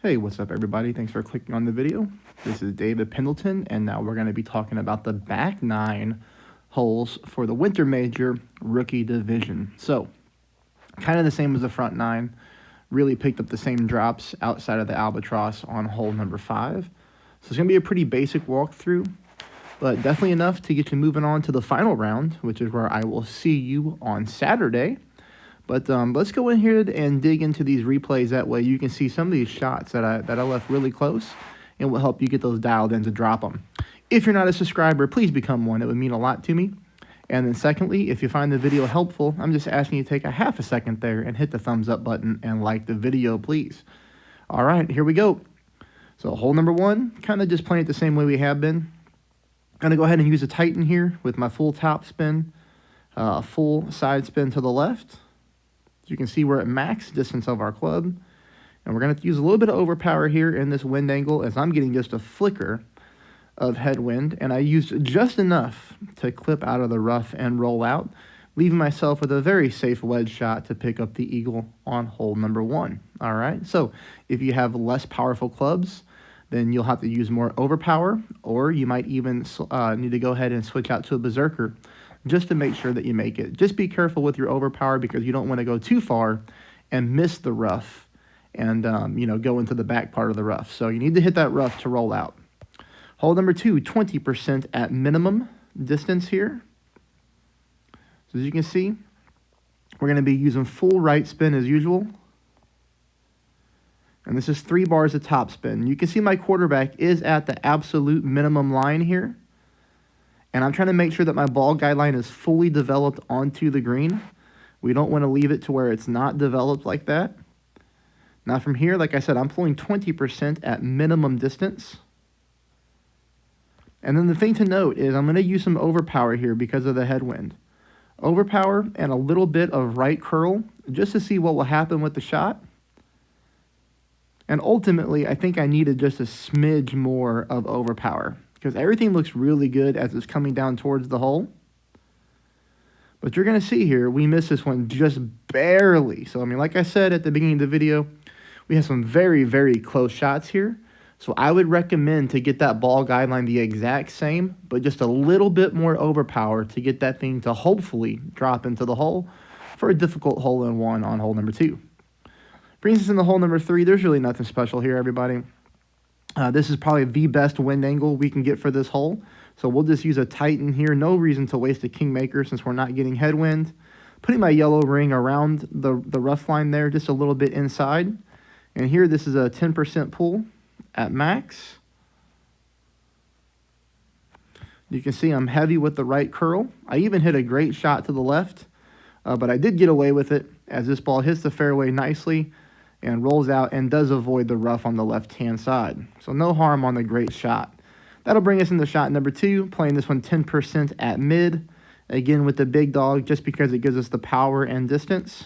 Hey, what's up everybody? Thanks for clicking on the video. This is David Pendleton, and now we're going to be talking about the back 9 holes for the Winter Major Rookie Division. So, kind of the same as the front 9. Really picked up the same drops outside of the Albatross on hole number 5. So it's going to be a pretty basic walkthrough, but definitely enough to get you moving on to the final round, which is where I will see you on Saturday. But let's go in here and dig into these replays. That way you can see some of these shots that I left really close, and will help you get those dialed in to drop them. If you're not a subscriber, please become one. It would mean a lot to me. And then secondly, if you find the video helpful, I'm just asking you to take a half a second there and hit the thumbs up button and like the video, please. All right, here we go. So hole number 1, kind of just playing it the same way we have been. Going to go ahead and use a Titan here with my full top spin, full side spin to the left. You can see we're at max distance of our club, and we're going to use a little bit of overpower here in this wind angle, as I'm getting just a flicker of headwind, and I used just enough to clip out of the rough and roll out, leaving myself with a very safe wedge shot to pick up the eagle on hole number 1. All right, so if you have less powerful clubs, then you'll have to use more overpower, or you might even need to go ahead and switch out to a berserker, just to make sure that you make it. Just be careful with your overpower, because you don't want to go too far and miss the rough and go into the back part of the rough. So you need to hit that rough to roll out. Hole number 2, 20% at minimum distance here. So as you can see, we're going to be using full right spin as usual. And this is 3 bars of top spin. You can see my quarterback is at the absolute minimum line here. And I'm trying to make sure that my ball guideline is fully developed onto the green. We don't want to leave it to where it's not developed like that. Now from here, like I said, I'm pulling 20% at minimum distance. And then the thing to note is I'm going to use some overpower here because of the headwind. Overpower and a little bit of right curl just to see what will happen with the shot. And ultimately, I think I needed just a smidge more of overpower, because everything looks really good as it's coming down towards the hole. But you're going to see here, we missed this one just barely. So, I mean, like I said at the beginning of the video, we have some very, very close shots here. So I would recommend to get that ball guideline the exact same, but just a little bit more overpower to get that thing to hopefully drop into the hole for a difficult hole-in-one on hole number 2. Brings us into hole number 3. There's really nothing special here, everybody. This is probably the best wind angle we can get for this hole. So we'll just use a Titan here. No reason to waste a Kingmaker since we're not getting headwind. Putting my yellow ring around the rough line there, just a little bit inside. And here, this is a 10% pull at max. You can see I'm heavy with the right curl. I even hit a great shot to the left, but I did get away with it as this ball hits the fairway nicely and rolls out and does avoid the rough on the left-hand side. So no harm on the great shot. That'll bring us into shot number 2, playing this one 10% at mid. Again with the big dog, just because it gives us the power and distance.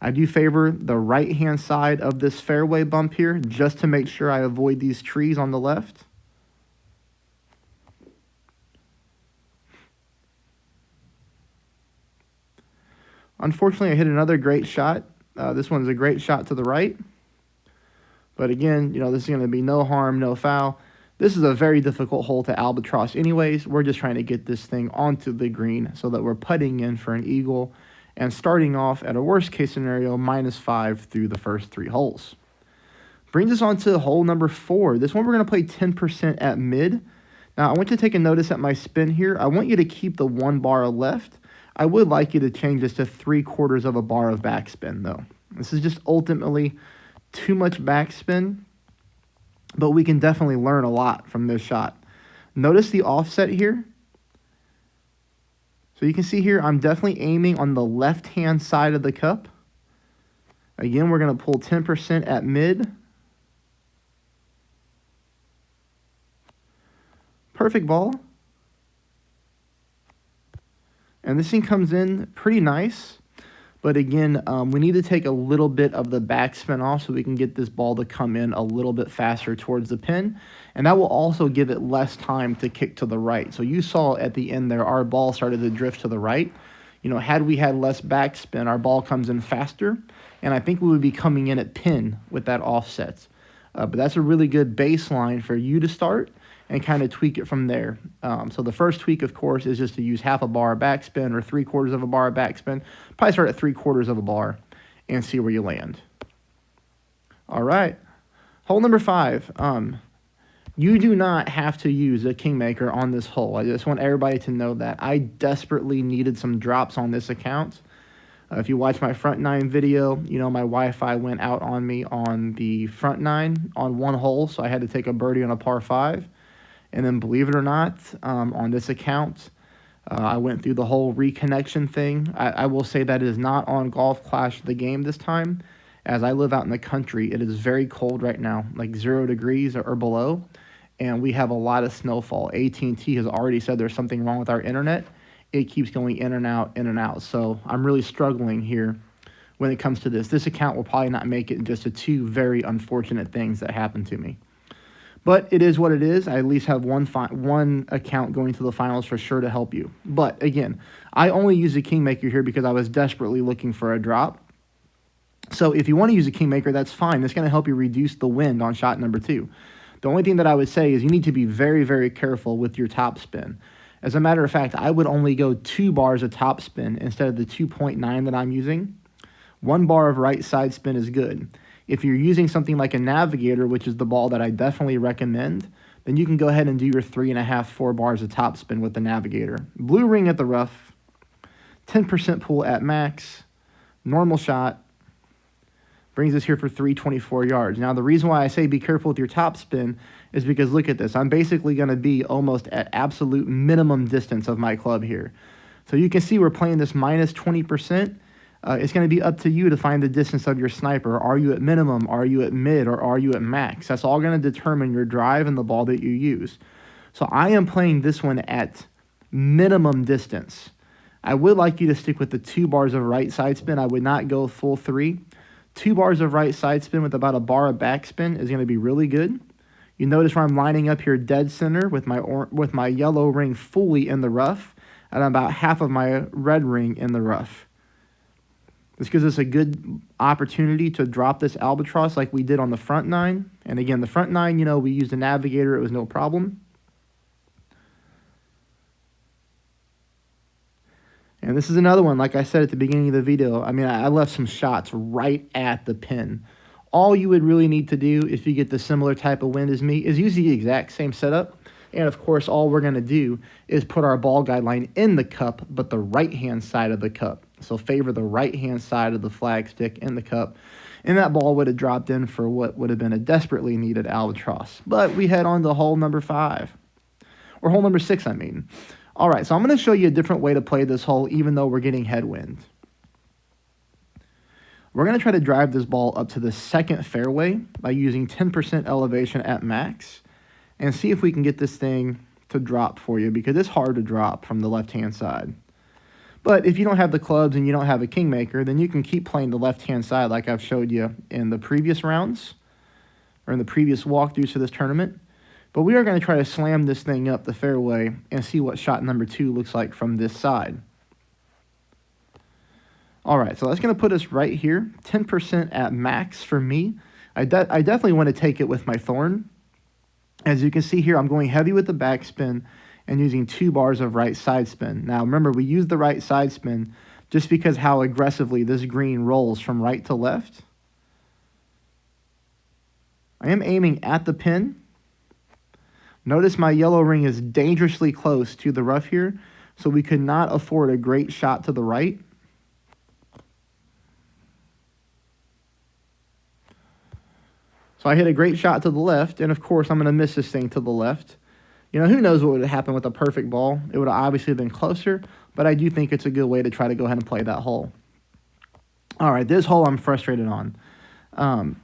I do favor the right-hand side of this fairway bump here, just to make sure I avoid these trees on the left. Unfortunately, I hit another great shot. This one's a great shot to the right. But again, this is going to be no harm, no foul. This is a very difficult hole to Albatross anyways. We're just trying to get this thing onto the green so that we're putting in for an eagle and starting off at a worst case scenario, -5 through the first 3 holes. Brings us on to hole number 4. This one we're going to play 10% at mid. Now, I want you to take a notice at my spin here. I want you to keep the 1 bar left. I would like you to change this to 3/4 of a bar of backspin, though. This is just ultimately too much backspin, but we can definitely learn a lot from this shot. Notice the offset here. So you can see here, I'm definitely aiming on the left-hand side of the cup. Again, we're going to pull 10% at mid. Perfect ball. And this thing comes in pretty nice. But again, we need to take a little bit of the backspin off so we can get this ball to come in a little bit faster towards the pin. And that will also give it less time to kick to the right. So you saw at the end there, our ball started to drift to the right. Had we had less backspin, our ball comes in faster, and I think we would be coming in at pin with that offset. But that's a really good baseline for you to start and kind of tweak it from there. So the first tweak, of course, is just to use half a bar of backspin or 3/4 of a bar of backspin. Probably start at 3/4 of a bar and see where you land. All right. Hole number 5. You do not have to use a kingmaker on this hole. I just want everybody to know that. I desperately needed some drops on this account. If you watch my front 9 video, my Wi-Fi went out on me on the front 9 on one hole, so I had to take a birdie on a par 5. And then, believe it or not, on this account, I went through the whole reconnection thing. I will say that it is not on Golf Clash the game this time. As I live out in the country, it is very cold right now, like 0 degrees or below, and we have a lot of snowfall. AT&T has already said there's something wrong with our internet. It keeps going in and out, in and out. So I'm really struggling here when it comes to this. This account will probably not make it, just the 2 very unfortunate things that happened to me. But it is what it is. I at least have one account going to the finals for sure to help you. But again, I only use the kingmaker here because I was desperately looking for a drop. So if you want to use a kingmaker, that's fine. It's going to help you reduce the wind on shot number 2. The only thing that I would say is you need to be very, very careful with your topspin. As a matter of fact, I would only go 2 bars of topspin instead of the 2.9 that I'm using. 1 bar of right side spin is good. If you're using something like a navigator, which is the ball that I definitely recommend, then you can go ahead and do your 3.5, 4 bars of topspin with the navigator. Blue ring at the rough, 10% pull at max, normal shot, brings us here for 324 yards. Now, the reason why I say be careful with your topspin is because look at this. I'm basically going to be almost at absolute minimum distance of my club here. So you can see we're playing this minus 20%. It's going to be up to you to find the distance of your sniper. Are you at minimum? Are you at mid? Or are you at max? That's all going to determine your drive and the ball that you use. So I am playing this one at minimum distance. I would like you to stick with the 2 bars of right side spin. I would not go full 3. 2 bars of right side spin with about a bar of backspin is going to be really good. You notice where I'm lining up here dead center with my yellow ring fully in the rough and about half of my red ring in the rough. This gives us a good opportunity to drop this Albatross like we did on the front 9. And again, the front 9, we used a navigator. It was no problem. And this is another one, like I said at the beginning of the video. I mean, I left some shots right at the pin. All you would really need to do if you get the similar type of wind as me is use the exact same setup. And of course, all we're going to do is put our ball guideline in the cup, but the right-hand side of the cup. So favor the right-hand side of the flag stick in the cup. And that ball would have dropped in for what would have been a desperately needed Albatross. But we head on to hole number 5. Or hole number 6, I mean. All right, so I'm going to show you a different way to play this hole, even though we're getting headwind. We're going to try to drive this ball up to the second fairway by using 10% elevation at max and see if we can get this thing to drop for you, because it's hard to drop from the left-hand side. But if you don't have the clubs and you don't have a kingmaker, then you can keep playing the left-hand side like I've showed you in the previous rounds or in the previous walkthroughs for this tournament. But we are going to try to slam this thing up the fairway and see what shot number 2 looks like from this side. All right, so that's going to put us right here, 10% at max for me. I definitely want to take it with my thorn. As you can see here, I'm going heavy with the backspin and using 2 bars of right side spin. Now, remember, we use the right side spin just because how aggressively this green rolls from right to left. I am aiming at the pin. Notice my yellow ring is dangerously close to the rough here, so we could not afford a great shot to the right. So I hit a great shot to the left, and of course I'm going to miss this thing to the left. Who knows what would have happened with a perfect ball. It would have obviously been closer, but I do think it's a good way to try to go ahead and play that hole. All right, this hole I'm frustrated on.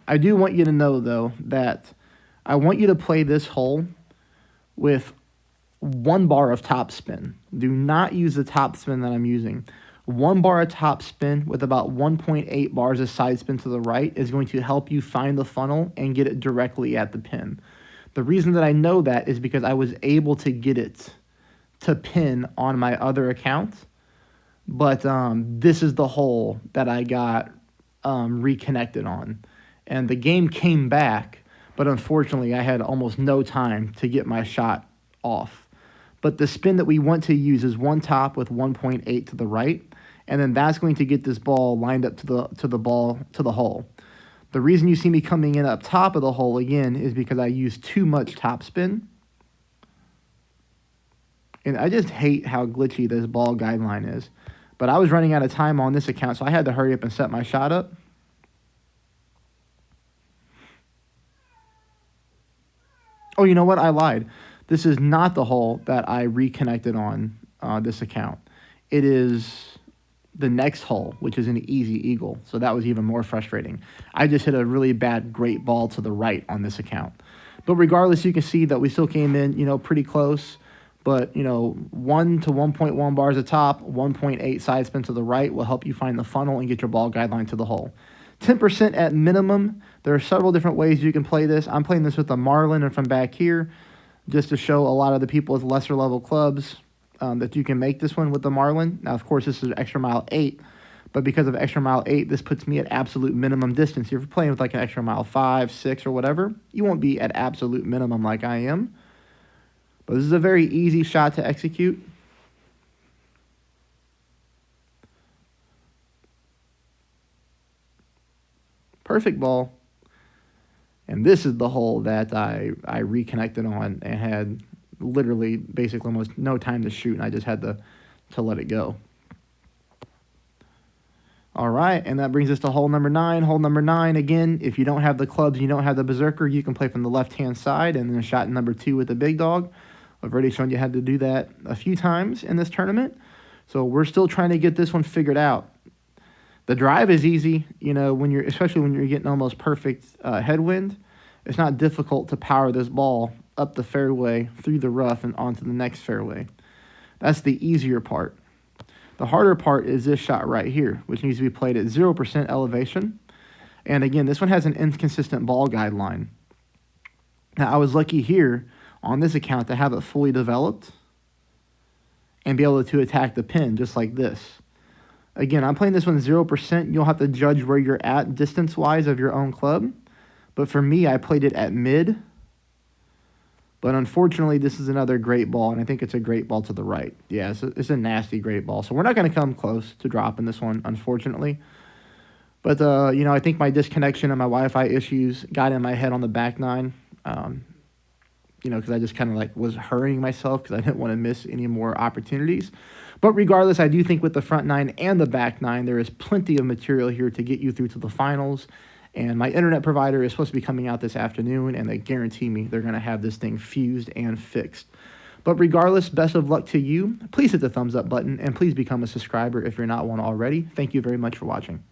I do want you to know, though, that I want you to play this hole with 1 bar of top spin. Do not use the top spin that I'm using. 1 bar of top spin with about 1.8 bars of side spin to the right is going to help you find the funnel and get it directly at the pin. The reason that I know that is because I was able to get it to pin on my other account But this is the hole that I got reconnected on. And the game came back, but unfortunately I had almost no time to get my shot off. But the spin that we want to use is one top with 1.8 to the right, and then that's going to get this ball lined up to the hole. The reason you see me coming in up top of the hole again is because I used too much topspin. And I just hate how glitchy this ball guideline is. But I was running out of time on this account, so I had to hurry up and set my shot up. Oh, you know what? I lied. This is not the hole that I reconnected on this account. It is the next hole, which is an easy eagle. So that was even more frustrating. I just hit a really bad great ball to the right on this account. But regardless, you can see that we still came in, pretty close. But, 1 to 1.1 bars atop, 1.8 side spin to the right will help you find the funnel and get your ball guideline to the hole. 10% at minimum. There are several different ways you can play this. I'm playing this with a Marlin and from back here just to show a lot of the people with lesser level clubs that you can make this one with the Marlin. Now, of course, this is extra mile 8, but because of extra mile 8, this puts me at absolute minimum distance. If you're playing with like an extra mile 5, 6, or whatever, you won't be at absolute minimum like I am. But this is a very easy shot to execute. Perfect ball. And this is the hole that I reconnected on and had literally basically almost no time to shoot, and I just had to let it go. All right, and that brings us to hole number 9. Hole number 9, again, if you don't have the clubs, you don't have the berserker, you can play from the left-hand side, and then shot number 2 with the big dog. I've already shown you how to do that a few times in this tournament, so we're still trying to get this one figured out. The drive is easy, especially when you're getting almost perfect headwind. It's not difficult to power this ball up the fairway, through the rough, and onto the next fairway. That's the easier part. The harder part is this shot right here, which needs to be played at 0% elevation. And again, this one has an inconsistent ball guideline. Now, I was lucky here on this account to have it fully developed and be able to attack the pin just like this. Again, I'm playing this one 0%. You'll have to judge where you're at distance-wise of your own club. But for me, I played it at mid. But unfortunately, this is another great ball, and I think it's a great ball to the right. Yeah, it's a nasty great ball. So we're not going to come close to dropping this one, unfortunately. But, I think my disconnection and my Wi-Fi issues got in my head on the back nine. Because I just kind of was hurrying myself because I didn't want to miss any more opportunities. But regardless, I do think with the front 9 and the back 9, there is plenty of material here to get you through to the finals. And my internet provider is supposed to be coming out this afternoon, and they guarantee me they're going to have this thing fused and fixed. But regardless, best of luck to you. Please hit the thumbs up button, and please become a subscriber if you're not one already. Thank you very much for watching.